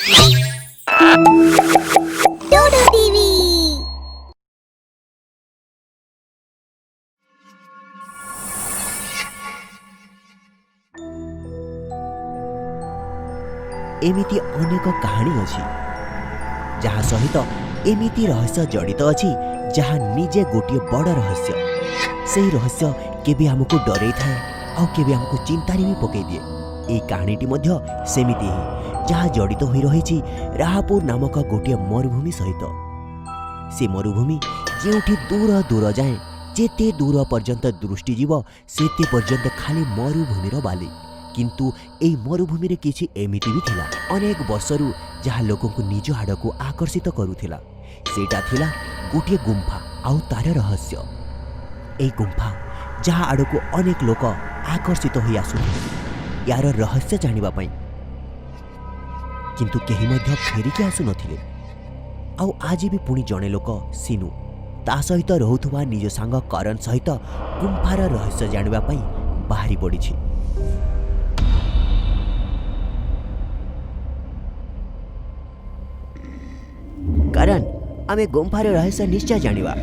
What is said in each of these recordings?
डोडो TV. एमिति अनेक कहानी अछि जहा सहित एमिति रहस्य जड़ित अछि जहा निजे गोटे बड़ रहस्य सेही रहस्य केबे हमको डरै थाए आ केबे हमको चिंतारे भी पकई दिए। ए कहानीटी मध्य सेमिति ही जहा जड़ित होई रहिछि राहापुर नामक गोटे मरुभूमि सहित। से मरुभूमि जेउठी दूर दूर जाए जेते दूर पर्यंत दृष्टि जीव सेते पर्यंत खाली मरुभूमिर बाली। किंतु एई मरुभूमि रे किछि एमिति भी थिला अनेक वर्षरु जहा लोकंकु निज आड़कु आकर्षित करुथिला। सेटा थिला गोटे गुंफा आउ तार रहस्य। एई गुंफा जहा आड़कु अनेक लोक आकर्षित होई आसुथिले यार रहस्य जानिबा पई, किंतु केही मध्य फेरिके आसु नथिले। आउ आज भी पुणी जणे लोक सिनु ता सहित रहुथुवा निज सांग करण सहित गुंफार रहस्य जानिबा पई बाहरी पड़िछि। करण आमे गुंफार रहस्य निश्चय जानिबा।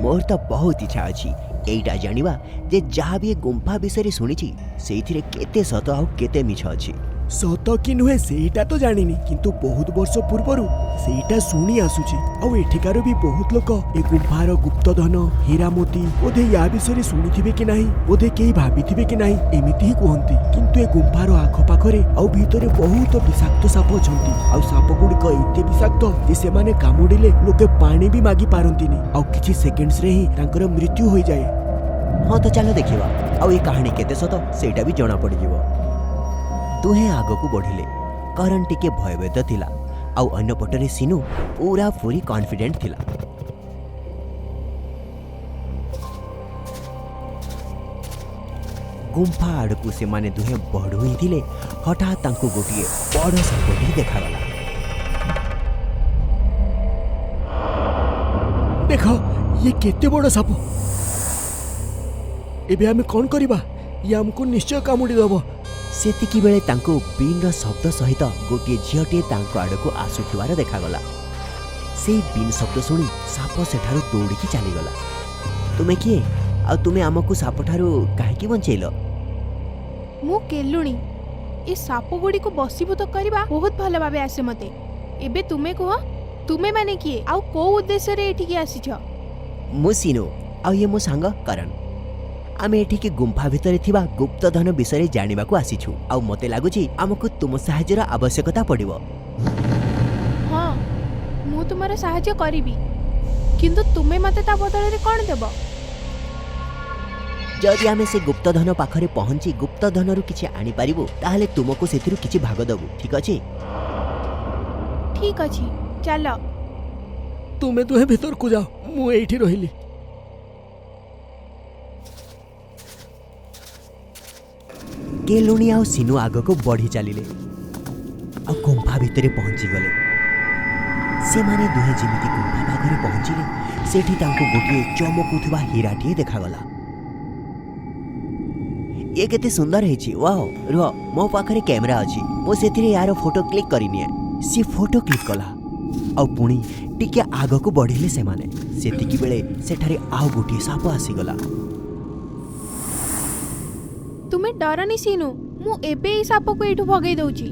मोर तो बहुत इच्छा अछि एइटा जानिबा जे जहा भी गुंफा विषय शुणिछि सेइथिरे केते सत आउ केते मिछ अछि। सत कि नुहे सेटा तो जानिनी, किंतु बहुत वर्ष पूर्वरु सेटा सुनी आसुची। आउ एठिकार भी बहुत लोक ए गुंफार गुप्तधन हीरा मोती बोधे या विषय शुणिथिबे कि नाही, बोधे केही भाबिथिबे कि नाही एमिति ही कहंती। किंतु ए गुंफार आखपाखरे आउ भितरे बहुत विषाक्त साप अछंती। आउ साप गुड़िक एते विषाक्त जे सेमाने कामुडिले लोके पानी भी मागी पारंतीनी आउ किछि सेकेंड्स रे ही तांकर मृत्यु होई जाए। हाँ तो चलो देखिबा आउ ए कहानी केते सत सेटा भी जणा पड़ जिवो। दुहे आगकू बढ़िले। करण टिके भयभीत थिला आउ अन्य पटरे सिनु पूरा पूरी कॉन्फिडेंट थिला। गुंफा आड़कू से माने दुहे बढ़ुई थिले हठात तांकू गोटिए बड़ सापटी देखागला। देख ये केते बड़ साप। एबे हमें कौन करिबा? ये हमको निश्चय कामुडी दबो। सेतिकी बेले तांको बीन शब्द सहित गोटे झीटे तांको आड़कू आसुथिबार देखागला। से बीन शब्द शुणी साप सेठारु दौड़िकी चलीगला। तुमे किए आ तुमे आमकू सापठारु काहेकी बंचेइल? मु केलुणी ए साप गुडी को बसीभूत करबा बहुत भल भाबे आसे मते। एबे तुमे कह तुमे माने किए आ को उद्देश्य रे एठिकी आसीछ? मु सिनु आ ये मो सांग करण। आमे एठिके गुंफा भितरे थिबा गुप्तधन विषय जानिबा को आसीछु आ मते लागुची आमको तुम सहाय्यर आवश्यकता पड़िबो। हां मु तुमरा सहाय्य करिबी, किंतु तुमे मते ता बदल रे कोन देबो? जदि आमे से गुप्तधन पाखरे पहुंची गुप्तधन रु किछि आनी पारिबो ताहले तुमको सेथिरु किछि भाग दबु, ठीक अछि? ठीक अछि चलो। तुमे दुहे भीतर को जाओ, मु एठी रहिली। केलुणी आउ सिनु आगको बढ़ी चलिले आ गुंफा भितरे पहुंची गले। से माने दुहे जिमिति गुंफा पाखरे पहुंचिले सेठी तांको गोटिए चमकुथुबा हीराटिए देखागला। ये केते सुंदर हेछि, वाओ रुह मो पाखरे कैमरा अछि, मो सेथिरे यार फोटो क्लिक करिनिए। सी फोटो क्लिक कला आ पुणी टिके आगको बढ़िले। से माने सेतिकी बेले सेठारे आउ गोटिए साप आसीगला। तुमे डरनी सिनु, मु एबे ई साप को एठु भगै दउची।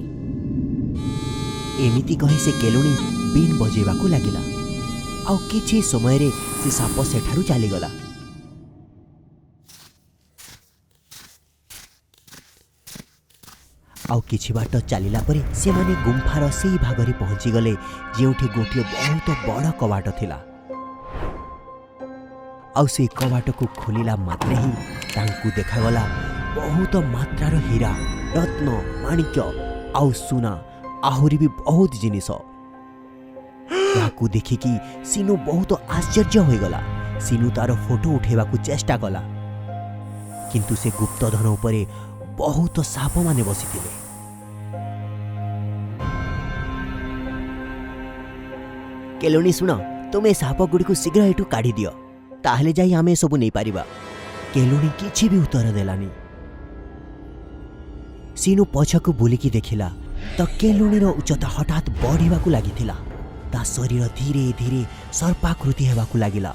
एमिति कहि से केलुणी बीन बजेबाकू लागिला आउ किछि समय रे से साप सेठारु चलीगला। आउ किछि बाट चलिला परे से माने गुंफार सेही भागरे पहुंची गले जेउठी गोटिए बहुत बड़ कवाट थिला। आउ से कवाट को खोलिला मात्रे ही तांकू देखागला बहुत मात्रार हीरा रत्न माणिक्य आउ सुना आहुरी भी बहुत जिनिस। याकू देखिकी सिनु बहुत आश्चर्य होइगला। सिनु तार फोटो उठेबाकू चेष्टा कला, किंतु से गुप्तधन उपरे बहुत साप माने बसिथिले। केलुणी सुन, तुमे साप गुडी को शीघ्र एठू काढी दियो, ताहले जाई आमे सब नै पारिबा। केलुणी किछि भी उत्तर देलानी। सिनु पछकू बुलिकी देखिला ତ କେଲୁଣୀର ଉଚ୍ଚତା ହଠାତ୍ ବଢ଼ିବାକୁ ଲାଗିଥିଲା। ତା ଶରୀର ଧୀରେ ଧୀରେ ସର୍ପାକୃତି ହେବାକୁ ଲାଗିଲା।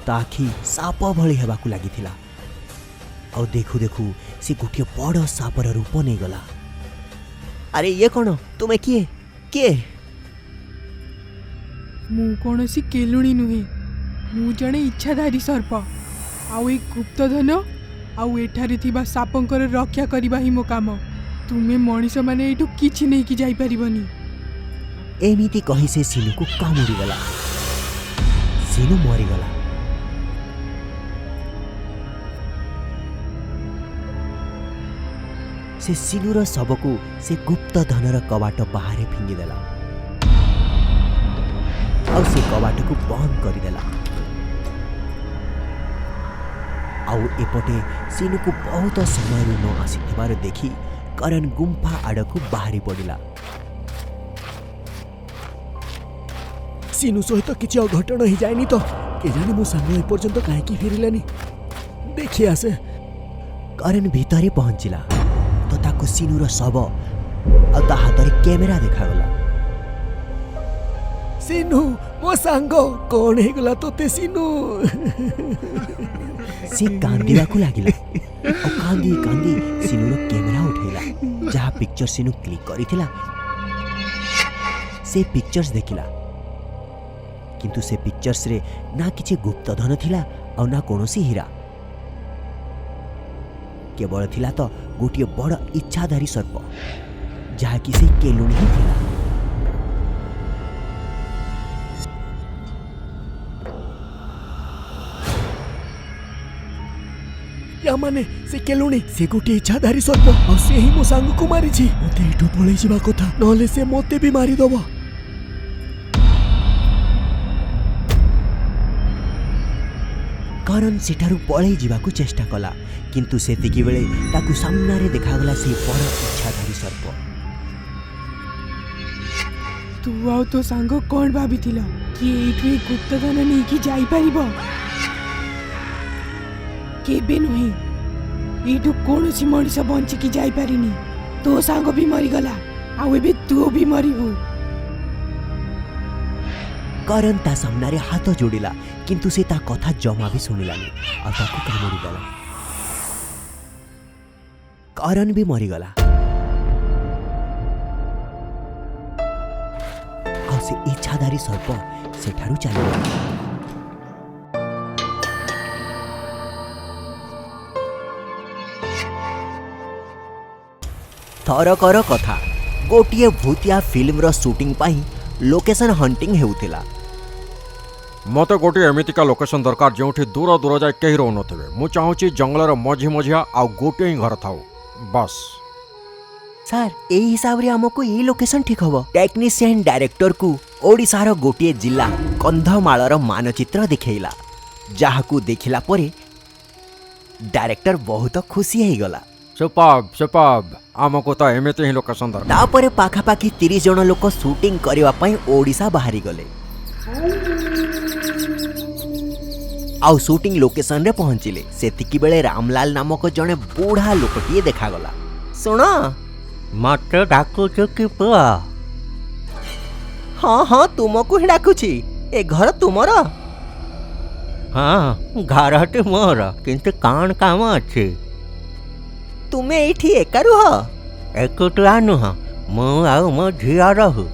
ତା ଆଖି ସାପ ଭଳି ହେବାକୁ ଲାଗିଥିଲା। ଆଉ ଦେଖୁ ଦେଖୁ ସେ ଗୋଟିଏ ବଡ଼ ସାପର ରୂପ ନେଇଗଲା। ଆରେ ଇଏ କ'ଣ? ତୁମେ କିଏ? କିଏ? ମୁଁ କୌଣସି କେଲୁଣୀ ନୁହେଁ, ମୁଁ ଜଣେ ଇଚ୍ଛାଧାରୀ ସର୍ପ। ଆଉ ଏଇ ଗୁପ୍ତଧନ ଆଉ ଏଠାରେ ଥିବା ସାପଙ୍କର ରକ୍ଷା କରିବା ହିଁ ମୋ କାମ। ତୁମେ ମଣିଷମାନେ ଏଇଠୁ କିଛି ନେଇକି ଯାଇପାରିବନି। ଏମିତି କହି ସେ ସିନୁକୁ କାମୁଡ଼ିଗଲା। ସିନୁ ମରିଗଲା। ସେ ସିନୁର ଶବକୁ ସେ ଗୁପ୍ତଧନର କବାଟ ବାହାରେ ଫିଙ୍ଗିଦେଲା ଆଉ ସେ କବାଟକୁ ବନ୍ଦ କରିଦେଲା। ଆଉ ଏପଟେ ସିନୁକୁ ବହୁତ ସମୟରୁ ନ ଆସିଥିବାର ଦେଖି କରଣ ଗୁମ୍ଫା ଆଡ଼କୁ ବାହାରି ପଡ଼ିଲା। ସିନୁ ସହିତ କିଛି ଅଘଟଣ ହେଇଯାଏନି ତ? କେଜାଣି ମୋ ସାଙ୍ଗ ଏପର୍ଯ୍ୟନ୍ତ କାହିଁକି ଫେରିଲାନି? ଦେଖି ଆସେ। କରଣ ଭିତରେ ପହଞ୍ଚିଲା ତ ତାକୁ ସିନୁର ଶବ ଆଉ ତା ହାତରେ କ୍ୟାମେରା ଦେଖାଗଲା। ସିନୁ ମୋ ସାଙ୍ଗ, କ'ଣ ହେଇଗଲା ତୋତେ ସିନୁ? ସେ କାନ୍ଦିବାକୁ ଲାଗିଲା ଆଉ କାନ୍ଦି କାନ୍ଦି ସିନୁର କ୍ୟାମେରା ଉଠେଇଲା। ଯାହା ପିକ୍ଚର ସିନୁ କ୍ଲିକ୍ କରିଥିଲା ସେ ପିକ୍ଚର୍ସ ଦେଖିଲା, କିନ୍ତୁ ସେ ପିକ୍ଚର୍ସରେ ନା କିଛି ଗୁପ୍ତଧନ ଥିଲା ଆଉ ନା କୌଣସି ହୀରା। କେବଳ ଥିଲା ତ ଗୋଟିଏ ବଡ଼ ଇଚ୍ଛାଧାରୀ ସର୍ପ, ଯାହାକି ସେ କେଲୁଣୀ ହିଁ ଥିଲା। ମାନେ ସେ କେଲୁଣୀ, ସେ ଗୋଟିଏ ଇଚ୍ଛାଧାରୀ ସର୍ପ ଆଉ ସେ ହିଁ ମୋ ସାଙ୍ଗକୁ ମାରିଛି। ମତେ ଏଠୁ ପଳେଇ ଯିବା କଥା, ନହେଲେ ସେ ମତେ ବି ମାରିଦବ। କରଣ ସେଠାରୁ ପଳେଇ ଯିବାକୁ ଚେଷ୍ଟା କଲା, କିନ୍ତୁ ସେତିକି ବେଳେ ତାକୁ ସାମ୍ନାରେ ଦେଖାଗଲା ସେ ବଡ଼ ଇଚ୍ଛାଧାରୀ ସର୍ପ। ତୁ ଆଉ ତୋ ସାଙ୍ଗ କ'ଣ ଭାବିଥିଲ କି ଏଇଠୁ ଏ ଗୁପ୍ତଧନ ନେଇକି ଯାଇପାରିବ? କେବେ ନୁହେଁ। ଏଇଠୁ କୌଣସି ମଣିଷ ବଞ୍ଚିକି ଯାଇପାରିନି। ତୋ ସାଙ୍ଗ ବି ମରିଗଲା, ଆଉ ଏବେ ତୁ ବି ମରିବୁ। କରଣ ତା ସାମ୍ନାରେ ହାତ ଯୋଡ଼ିଲା, କିନ୍ତୁ ସେ ତା କଥା ଜମା ବି ଶୁଣିଲାନି ଆଉ ତାକୁ କାମୁଡ଼ିଦେଲା। କରଣ ବି ମରିଗଲା ଆଉ ସେ ଇଚ୍ଛାଧାରୀ ସର୍ପ ସେଠାରୁ ଚାଲିଗଲା। ଥରକର କଥା, ଗୋଟିଏ ଭୂତିଆ ଫିଲ୍ମର ସୁଟିଂ ପାଇଁ ଲୋକେସନ ହଣ୍ଟିଂ ହେଉଥିଲା। ମୋତେ ଗୋଟିଏ ଏମିତିକା ଲୋକେସନ୍ ଦରକାର ଯେଉଁଠି ଦୂର ଦୂର ଯାଏ କେହି ରହୁନଥିବେ। ମୁଁ ଚାହୁଁଛି ଜଙ୍ଗଲର ମଝି ମଝିଆ ଆଉ ଗୋଟିଏ ହିଁ ଘର ଥାଉ, ବାସ୍। ସାର୍, ଏଇ ହିସାବରେ ଆମକୁ ଏଇ ଲୋକେସନ ଠିକ୍ ହବ। ଟେକ୍ନିସିଆନ ଡାଇରେକ୍ଟରକୁ ଓଡ଼ିଶାର ଗୋଟିଏ ଜିଲ୍ଲା କନ୍ଧମାଳର ମାନଚିତ୍ର ଦେଖେଇଲା, ଯାହାକୁ ଦେଖିଲା ପରେ ଡାଇରେକ୍ଟର ବହୁତ ଖୁସି ହେଇଗଲା। ସୁପର୍ବ, ଆମକୁ ତ ଏମିତି ହିଁ ଲୋକେସନ୍ ଦରକାର। ତାପରେ ପାଖାପାଖି 30 ଜଣ ଲୋକ ସୁଟିଂ କରିବା ପାଇଁ ଓଡ଼ିଶା ବାହାରିଗଲେ ଆଉ ସୁଟିଂ ଲୋକେସନରେ ପହଞ୍ଚିଲେ। ସେତିକି ବେଳେ ରାମଲାଲ ନାମକ ଜଣେ ବୁଢ଼ା ଲୋକଟିଏ ଦେଖାଗଲା। ଶୁଣ, ମତେ ଡାକୁଛୁ କି ପୁଅ? ହଁ ତୁମକୁ ହିଁ ଡାକୁଛି। ଏ ଘର ତୁମର? ହଁ, ଘରଟି ମୋର, କିନ୍ତୁ କ'ଣ କାମ ଅଛି? ତୁମେ ଏଇଠି ଏକା ରୁହ? ଏକୁଟିଆ ନୁହଁ, ମୁଁ ଆଉ ମୋ ଝିଅ ରହୁ।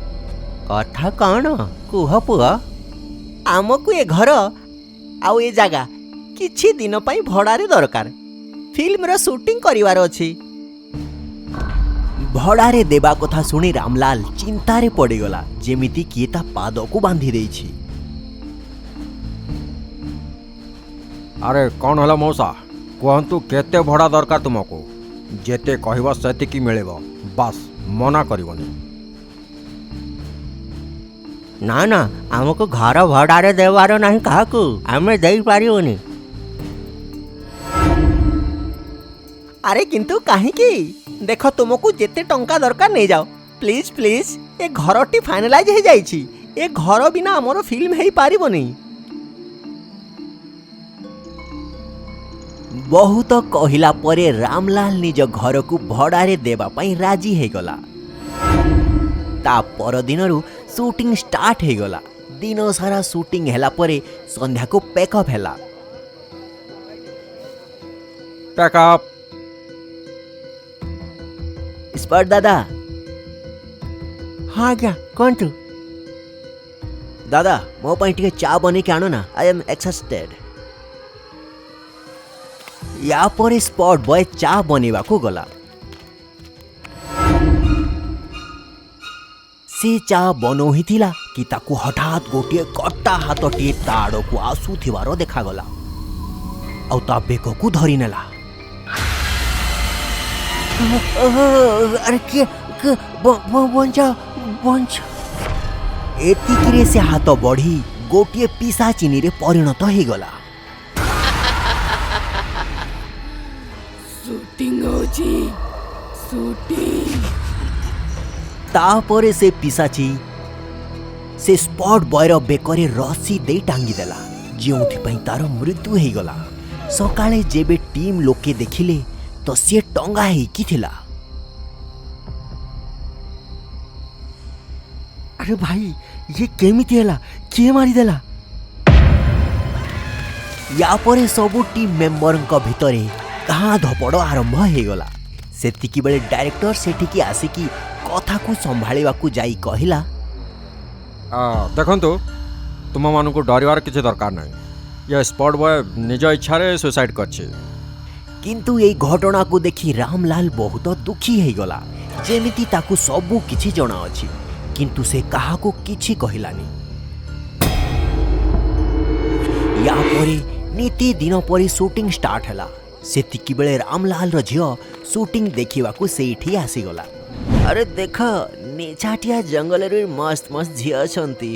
କଥା କ'ଣ କୁହ ପୁଅ? ଆମକୁ ଏ ଘର ଆଉ ଏ ଜାଗା କିଛି ଦିନ ପାଇଁ ଭଡ଼ାରେ ଦରକାର। ଫିଲ୍ମର ସୁଟିଂ କରିବାର ଅଛି। ଭଡ଼ାରେ ଦେବା କଥା ଶୁଣି ରାମଲାଲ ଚିନ୍ତାରେ ପଡ଼ିଗଲା, ଯେମିତି କିଏ ତା ପାଦକୁ ବାନ୍ଧି ଦେଇଛି। ଆରେ କ'ଣ ହେଲା ମଉସା, କୁହନ୍ତୁ କେତେ ଭଡ଼ା ଦରକାର ତୁମକୁ? ଯେତେ କହିବ ସେତିକି ମିଳିବ, ବାସ୍ ମନା କରିବନି। ନା, ଆମକୁ ଘର ଭଡ଼ାରେ ଦେବାର ନାହିଁ କାହାକୁ, ଆମେ ଦେଇପାରିବୁନି। ଆରେ କିନ୍ତୁ କାହିଁକି? ଦେଖ, ତୁମକୁ ଯେତେ ଟଙ୍କା ଦରକାର ନେଇଯାଅ। ପ୍ଲିଜ୍, ଏ ଘରଟି ଫାଇନାଲାଇଜ୍ ହେଇଯାଇଛି। ଏ ଘର ବିନା ଆମର ଫିଲ୍ମ ହେଇପାରିବନି। बहुत कहिला परे रामलाल निज घर को भड़ारे देवा पाई राजी हो गला। ता पर दिनरू शूटिंग स्टार्ट हो गला। दिन सारा शूटिंग हैला परे संध्या को पैकअप हैला। पैकअप स्पॉट दादा। हाँ आज्ञा कहतु। दादा मो पाई टिके चा बने के आनो ना। I am exhausted. या पर स्पॉट बॉय चा बनेवा को गला। से चा बनो ही थिला कि ताकू हठात गोटे कट्टा हाथटी ताड़ को आसुथिबार देखा गला। आउ ता बेक को धरी नेला। अरे के बंचा बंचा। एतिकिरे से हाथ बढ़ी गोटे पिशाचिनी रे परिणत हो गला। शूटिंग होची शूटिंग। तापरे से पिशाची से स्पॉट बॉयर बेकरे रस्सी दे टांगी देला जोथि तार मृत्यु हो गला। सकाळे जेबे टीम लोके देखिले तो सी टंगा ही थिला। अरे भाई ये केमिति हैला के मारी देला। या परे सबु टीम मेंबर भितरे कहाँ धपड़ आरंभ हो गला। सेतिकी बेले डायरेक्टर सेठिकी आसिकी कथा को संभाळिबा को जाई कहिला, देखंतु तुम मानक डरवार किसी दरकार नहीं। ये स्पॉट बॉय निज इच्छा रे सुसाइड करछि। किंतु यही घटना को देखी रामलाल बहुत दुखी हो गला। जेमिति ताकू सबू किछि जणा अछि किंतु से कहा को किछि कहिलानी। या परे नीति दिन परी शूटिंग स्टार्ट हैला। सेतिकी बेले रामलाल रो झियो शूटिंग देखिबा को सेठी आसी गला। अरे देख निछाटिया जंगल रे मस्त मस्त झियो छंती।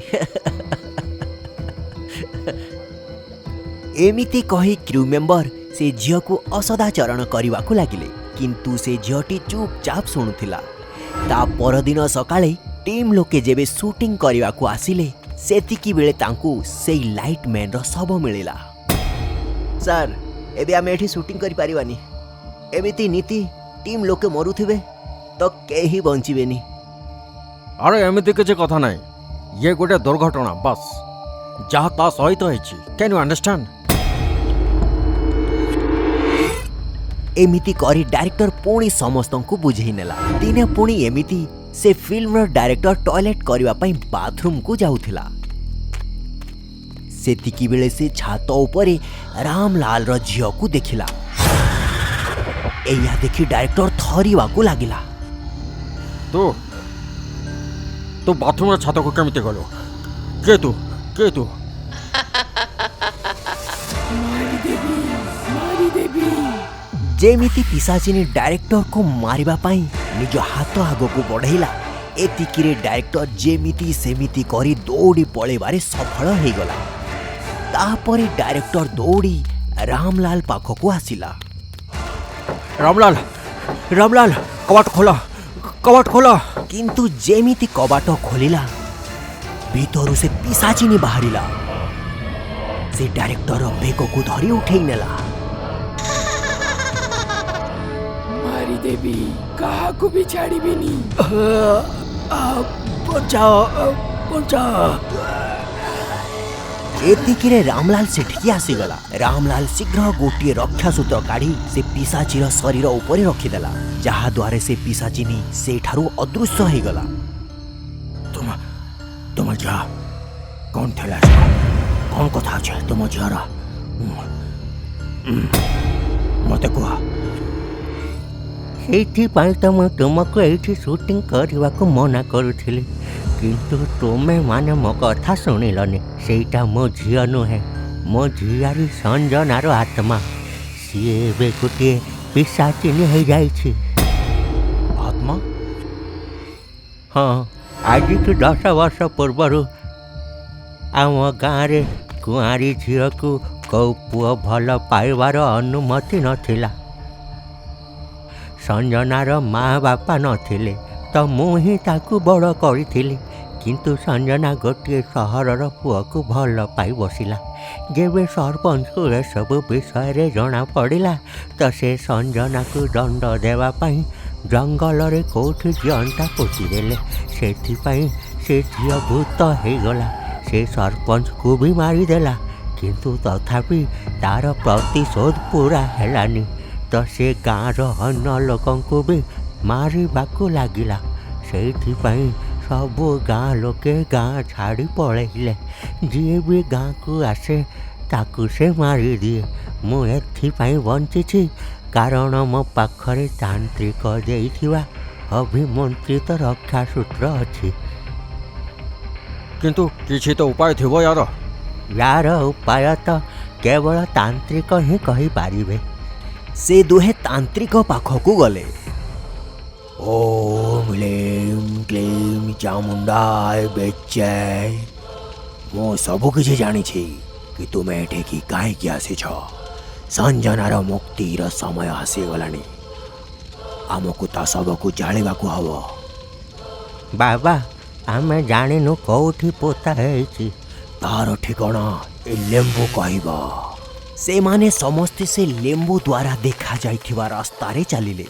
एमिति कही क्रू मेंबर से झियो को असदाचरण करने को लगिले किंतु से झियोटी चुपचाप शुणुथिला। ता परदिन सकाळे टीम लोके जेबे शूटिंग करने को आसिले सेतिकी बेले तांकू से लाइट मैन रो सब मिलिला। सर एबे आमे एठी शूटिंग करि परिवानी। एमिति नीति टीम लोके मरुथिबे तो केही बंचिबेनी। अरे एमिति किसी कथा नहीं। ये गोटे दुर्घटना बस जहाँ ता सहित होइछि। Can you understand. एमिति करी डायरेक्टर पुणी समस्त को बुझे नेला। दिने पुणी एमिति से फिल्म डायरेक्टर टॉयलेट करने पाई बाथरूम को जाउथिला। सेतिकी बेले से छात उपरे रामलाल रो झियो को देखिला। एया देखी डायरेक्टर थरीवा को लागिला। तू बाथरूम रे छात को केमिति गलो। के तू मारी देवी। जेमिति पिशाचिनी डायरेक्टर को मारिबा पाई निज हाथ आगो को बढ़ेला। एतिकिरे डायरेक्टर जेमिति सेमिति करी दौड़ी पळेबारे सफल हो गला। तापरे डायरेक्टर दौड़ी रामलाल पाख को आसिला। रामलाल कबाट खोला। किंतु जेमिति कबाट खोलिला भीतरु से पिशाचिनी बाहरिला। से डायरेक्टर बेक को धरी उठेई नेला। मारी देवी कहा को भी छाड़ी भी नहीं। एतिकिरे रामलाल सेठिकी आसीगला। रामलाल शीघ्र गोटे रक्षा सूत्र काढ़ी से पिशाचीर शरीर उपरे रखिदेला जहा द्वारे से पिशाचिनी सेठारु अदृश्य हो गला। तुम जा कौन थेला कौन कथा छे तुम झियारा मते कुआ। ସେଇଥିପାଇଁ ତ ମୁଁ ତୁମକୁ ଏଇଠି ସୁଟିଂ କରିବାକୁ ମନା କରୁଥିଲି କିନ୍ତୁ ତୁମେ ମାନେ ମୋ କଥା ଶୁଣିଲନି। ସେଇଟା ମୋ ଝିଅ ନୁହେଁ, ମୋ ଝିଆରୀ ସଞ୍ଜନାର ଆତ୍ମା। ସିଏ ଏବେ ଗୋଟିଏ ପିଶାଚିନୀ ହେଇଯାଇଛି। आत्मा ହଁ, ଆଜିଠୁ 10 ବର୍ଷ ପୂର୍ବରୁ ଆମ ଗାଁରେ କୁଆଁରୀ ଝିଅକୁ କେଉଁ ପୁଅ ଭଲ ପାଇବାର ଅନୁମତି ନଥିଲା। ସଞ୍ଜନାର ମା ବାପା ନଥିଲେ ତ ମୁଁ ହିଁ ତାକୁ ବଡ଼ କରିଥିଲି। କିନ୍ତୁ ସଞ୍ଜନା ଗୋଟିଏ ସହରର ପୁଅକୁ ଭଲ ପାଇ ବସିଲା। जेबे सरपंच को एसबु विषय जना पड़ा तो से संजना को दंड देवाई जंगल रे कौटी जीवंता पोतीदेले से झील भूत हो गला। से सरपंच को भी मारिदेला किंतु तथापि तार प्रतिशोध पूरा हेलानी तो से गाँव अन्य लोकों को भी मारिबाकू लागिला। से सबु गाँ लोके गाँ छाड़ी पलैले जी भी गाँ को आसे ताकू से मारी दिए। मु एथिपाई बंची कारण मो पाखरे तांत्रिक देइथिबा अभिमंत्रित रक्षा सूत्र अच्छी। किंतु किछि तो उपाय थिबो यार। यार उपाय तो केवल तांत्रिक ही कही पारिबे। से दुहे तांत्रिक पाखकू गले। ओम ह्लीं क्लीं चामुंडाय बेचे मो सबु किछि जानी छी कि तुमे एठेकी काहेकि आसिछ। संजनार मुक्तिर समय आसीगलानी आमको ता सबको जालिबाकू हबो। बाबा आमे जानिनु कौठी पोता हेछि तार ठिकाना ए लेंबू कहबा। से माने समस्ते से लेंबू द्वारा देखा जाइथिबा रास्ता रे चलिले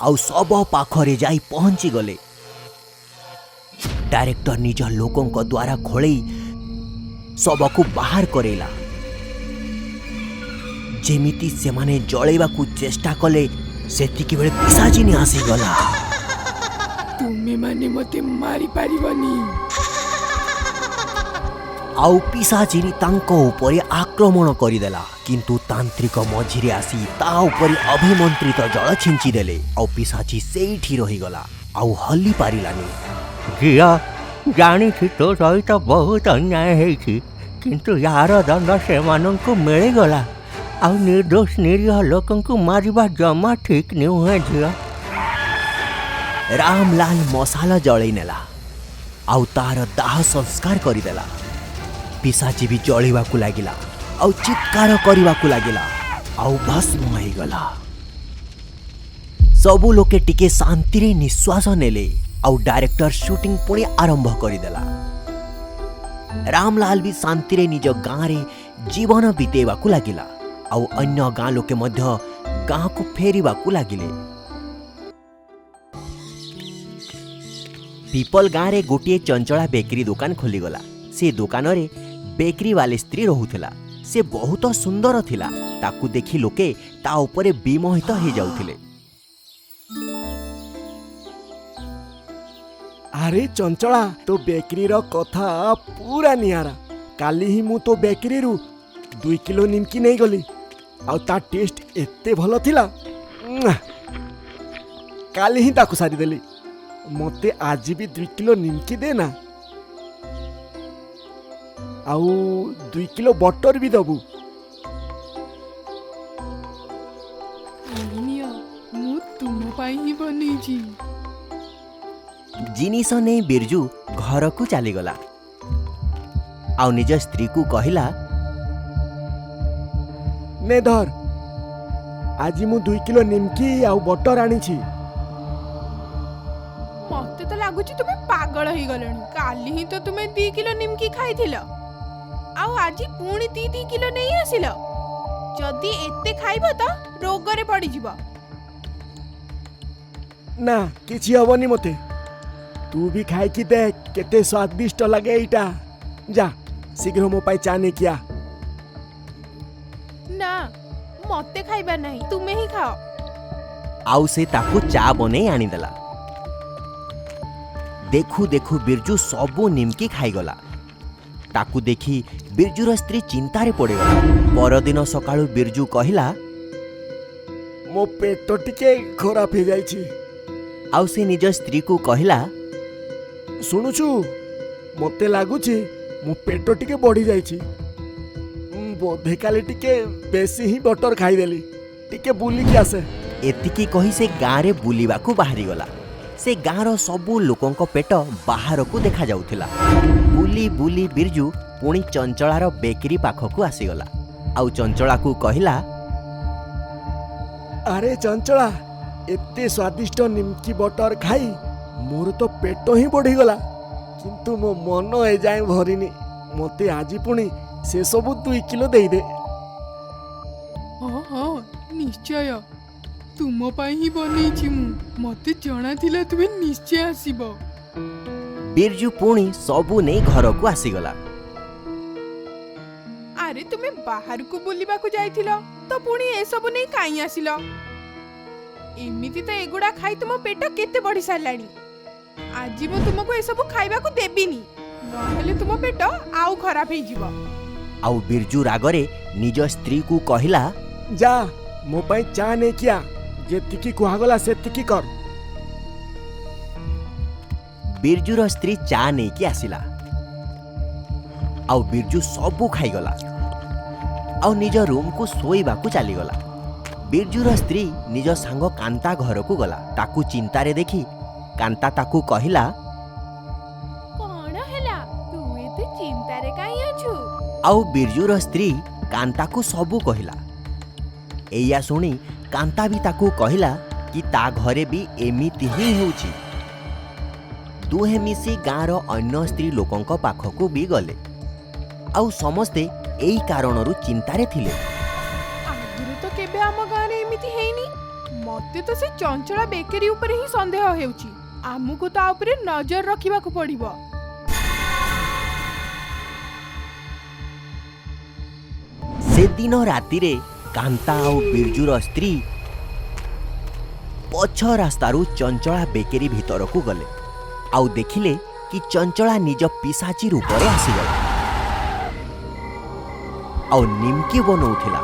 आउ सब पाखरे जाई पहुंची गले। डायरेक्टर निज लोकों को द्वारा खोलई सबको बाहर करेला। जेमिति से माने जळेबाकू चेष्टा कले सेतिकी बेले पिशाचिनी आसी गला। तुमे माने मते मारी पारिबनी। आउ पिशाचिनी तांको ऊपर आक्रमण करिदेला किंतु तांत्रिक मझिरे आसी ता ऊपर अभिमंत्रित जल छिंची देले आउ पिशाची सेठी रही गला आउ हल्ली पारिलानी। झिया जानी तो सहित बहुत अन्याय हेछि किंतु यार दंड से माननको मिलिगला आउ निर्दोष निरीह लोकंकु मारिबा जमा ठीक नुहे। झिया रामलाल मसाला जळई नेला आउ तार दाह संस्कार करिदेला। पिशाची भी जळिबाकू लागिला आउ चित्कार करिबाकू लागिला आउ भस्म होई गला। सबु लोके टिके शांति रे निश्वास नेले आउ डायरेक्टर शूटिंग पुणी आरंभ करिदेला। रामलाल भी शांति रे निज गाँ रे जीवन बितेबाकू लागिला आउ अन्य गाँ लोके मध्य गाँ को फेरिबाकू लागिले। पीपल गाँ रे गोटे चंचला बेकरी दुकान खोलीगला। से दुकान रे बेकरी वाले स्त्री रहुथिला। से बहुत सुंदर थिला ताकू देखि लोके ता ऊपर विमोहित हो जाउथिले। अरे चंचला तो बेकरी रो कथा पूरा नियारा। काली ही मु तो बेकरी रु 2 किलो निमकी नहीं गली आउ ता टेस्ट एते भलो थिला। काली ही ताकू सारी देली। मते आज भी 2 किलो निमकी देना आउ 2 किलो बटर भी दबु। मु तुम पाई ही बनेछि। जिनिस नहीं बिरजू घर को चलीगला आउ निज स्त्री को कहला ने धर आज मु 2 किलो निमकी आउ बटर आनी छी। मते तो लागुची तुमे पागल ही गलणी। काली ही तो तुमे 2 किलो निमकी खाइथिल आउ आजी पुणी 2 किलो नहीं आसिल। जदी एते खाइबो तो रोग रे पड़ी जिवो। ना किछि हबनी मते। तू भी खाई कि देख केते स्वादिष्ट लगे इटा। जा शीघ्र मो पाई चाने किया। ना मते खाइबा नहीं तुमे ही खाओ। आउ से ताकू चा बने आनीदेला। देखू देखू बिरजू सबू निमकी खाईगला। ताकू देखी बिरजूर स्त्री चिंतारे पड़ेगला। परदिन सकाळू बिरजू कहला मो पेट टिके खराब हो जाइछि। आउ से निज स्त्री को कहला शुणुछु मते लागुछि मो पेट टिके बढ़ी जाइछि। बोधे काली टिके बेसी ही बटर खाई देली। टिके बुली के आसे। एतिकी कही से गाँ रे बुलिबाकू बाहरी गला। से गाँर सबू लोकों पेट बाहर को देखा जाउथिला। बुली बुली बिरजू पुणी चंचलार बेकरी पाखकू आसीगला आउ चंचला को कहला अरे चंचला एते स्वादिष्ट निमकी बटर खाई मोर तो पेट ही बढ़ी गला किंतु मो मन ए जाए भरिनी। मते आज पुणी से सब 2 किलो दे दे। हाँ हाँ निश्चय तुम पाई ही बनैछि मु मते जणा थिला तुमे निश्चय आसीबो। बिरजू पुणी सबू नहीं घर को आसीगला। अरे तुमे बाहर को बुलिबा को जाइथिलो तो पुणी ए सब नहीं काई आसिलो? एमिति तो एगुडा खाई तुम पेट केते बढ़ी सारलानी। आज मु तुमको ए सब खाइबा को देबिनी, नहेले तुम पेट आउ खराब हे जिवो। आउ बिरजू रागरे निज स्त्री को कहिला, जा मो पाई चा ने किया जेतिकी कुहागला सेतिकी कर। बिरजूर स्त्री चा नहीं कि आसिला। आउ बिरजू सबू खाईगला आउ निज रूम को सोईबा को चलीगला। बिरजूर स्त्री निज सांग कांता घर को गला। ताकू चिंतारे देखी कांता ताकू कहिला, कोन हैला तू एते चिंता रे काई अछु? आउ बिरजूर स्त्री कांता को सबू कहिला। एया सुनी कांता भी ताकू कहिला कि ता घरे भी एमिति ही होउची। दुहे मिसी गाँव अन्य स्त्री लोकंक पाखकू भी गले आउ समस्ते एई कारणरू चिंतारे थिले। आगुरु तो केबे आम गाँ रे एमिति हेइनी। मते तो से चंचला बेकरी ऊपर ही संदेह हेउची। आमुको ता ऊपर नजर रखिबा को पड़िबो। से दिन राति रे कांता आउ बिरजूर स्त्री पछ रास्तारू चंचला बेकरी भीतर को गले आउ देखिले कि चंचला निज पिसाची रूपरे आसीगला आउ निमकी बनौथिला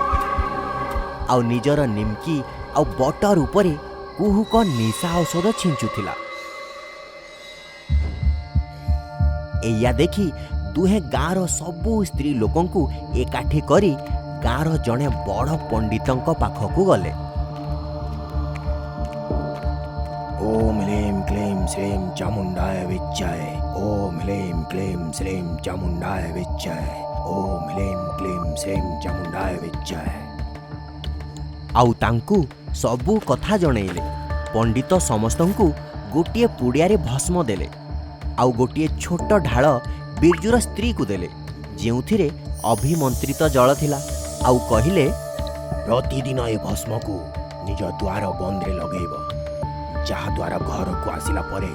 आउ निजर निमकी आउ बटर उपरे कुहुक निशा औषध छिंचुथिला। एया देखी दुहे गाँर सबू स्त्री लोकंकु एकाठी करी गाँर जणे बड़ पंडितंक पाखकू गले। ओम ह्लीं क्लीं श्रीं चामुंडाय विच्चाय। ओम ह्लीं क्लीं श्रीं चामुंडाय विच्चाय। ओम ह्लीं क्लीं श्रीं चामुंडाय विच्चाय। आउ तांकू सबू कथा जणैले। पंडित समस्तंकु गोटिए पुड़ियारे भस्म देले आउ गोटिए छोट ढाळ बिरजूर स्त्री को देले जेउथिरे अभिमंत्रित जल थिला। आउ कहिले, प्रतिदिन ए भस्म को निज द्वार बंदरे लगेब, जहा द्वारा घर को आसिला परे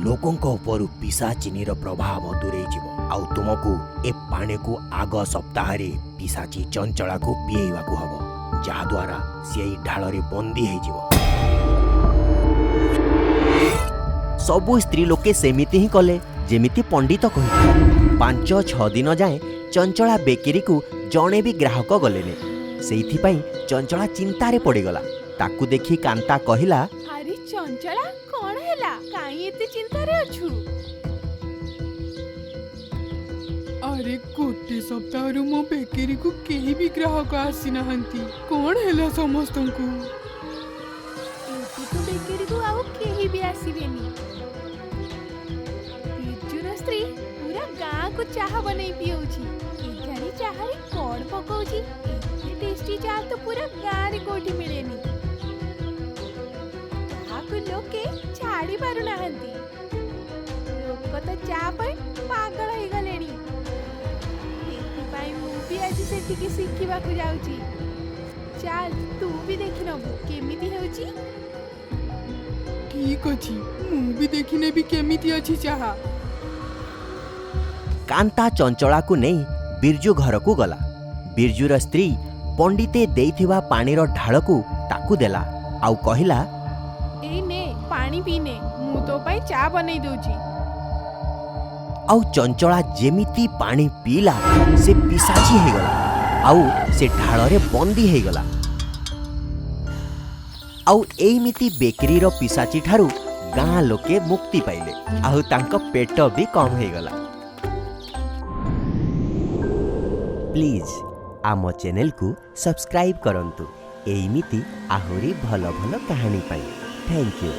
लोकंक उपरु पिशाचिनीर प्रभाव दूरे जीव। आउ तुमको ए पानी को आग सप्ताह रे पिशाची चंचला को पिएवा को हबो, जहा द्वारा सेई ढाଳରେ बंदी हे जीव। सबू स्त्री लोके सेमिति ही कले जेमिति पंडित कहिथिले। 5-6 दिन जाए चंचला बेकरी को जणे भी ग्राहक गलेने। सेइथि पई चंचला चिंतारे पड़ीगला। ताकू देखी कांता कहिला, अरे चंचला कोन हैला काई एते चिंता रे अछु? अरे गोटे सप्ताह मो बेकरी को केही भी ग्राहक आसी नाहंती। कोण हैला समस्तंकु? एते तो बेकरी को आउ केही भी आसीबेनी। बिरजूर स्त्री पूरा गाँ को चाह बनै पियौची। एठारी चाह रे कोण पकौची? एते टेस्टी चाह तो पूरा गाँ रे कोठी मिलेनी। ताहाकु लोके छाड़ी पारु नाहंती। लोक तो चाह पई पागल हे गलेनी। एथिपाई मु भी आज सेठिकी शिखिबाकु जाउची। चाल तू भी देखि नबु केमिति हेउची। ठीक अछि, मु भी देखिने भी केमिति अछि चाह। कांता चंचला को नहीं बिरजू घर को गला। बिरजूर स्त्री पंडिते देइथिबा पानीर ढाळ को ताकू देला आउ कहिला, ए ने पानी पीने मु तो पाई चा बनै दउची। आउ चंचला जेमिति पानी पीला से पिसाची हे गला आउ से ढाଳରେ बंदी हे गला। आउ एमिति बेकरी रो पिसाची ठारू गाँ लोके मुक्ति पाइले आउ तांको पेट भी कम हे गला। प्लीज आम चैनल को सब्सक्राइब करंतु एमिति आहुरी भल भल कहानी पाई। Thank you.